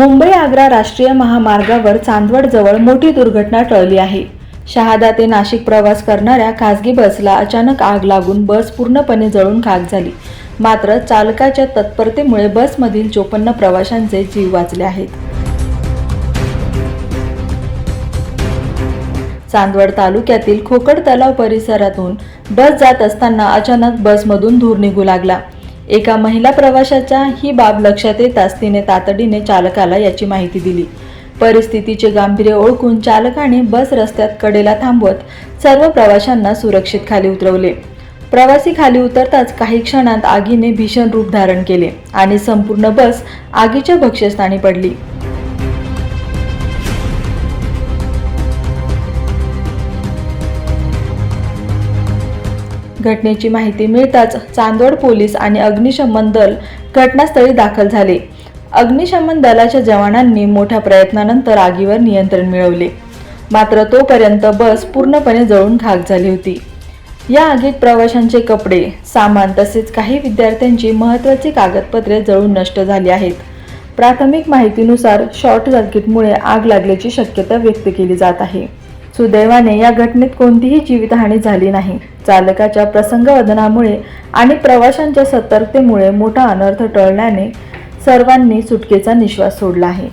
मुंबई आग्रा राष्ट्रीय महामार्गावर चांदवडजवळ मोठी दुर्घटना टळली आहे। शहादा ते नाशिक प्रवास करणाऱ्या खासगी बसला अचानक आग लागून बस पूर्णपणे जळून खाक झाली। मात्र चालकाच्या तत्परतेमुळे बसमधील 54 प्रवाशांचे जीव वाचले आहेत। चांदवड तालुक्यातील खोकड तलाव परिसरातून बस जात असताना अचानक बसमधून धूर निघू लागला। एका महिला प्रवाशाच्या ही बाब लक्षात येताच तिने तातडीने चालकाला याची माहिती दिली। परिस्थितीचे गांभीर्य ओळखून चालकाने बस रस्त्यात कडेला थांबवत सर्व प्रवाशांना सुरक्षित खाली उतरवले। प्रवासी खाली उतरताच काही क्षणात आगीने भीषण रूप धारण केले आणि संपूर्ण बस आगीच्या भक्ष्यस्थानी पडली। घटनेची माहिती मिळताच चांदवड पोलीस आणि अग्निशमन दल घटनास्थळी दाखल झाले। अग्निशमन दलाच्या जवानांनी मोठ्या प्रयत्नानंतर आगीवर नियंत्रण मिळवले। मात्र तोपर्यंत बस पूर्णपणे जळून खाक झाली होती। या आगीत प्रवाशांचे कपडे, सामान तसेच काही विद्यार्थ्यांची महत्त्वाची कागदपत्रे जळून नष्ट झाली आहेत। प्राथमिक माहितीनुसार शॉर्ट सर्किटमुळे आग लागल्याची शक्यता व्यक्त केली जात आहे। सुदैवाने या घटनेत कोणतीही जीवितहानी झाली नाही। चालकाच्या प्रसंगवदनामुळे आणि प्रवाशांच्या सतर्कतेमुळे मोठा अनर्थ टळल्याने सर्वांनी सुटकेचा निश्वास सोडला आहे।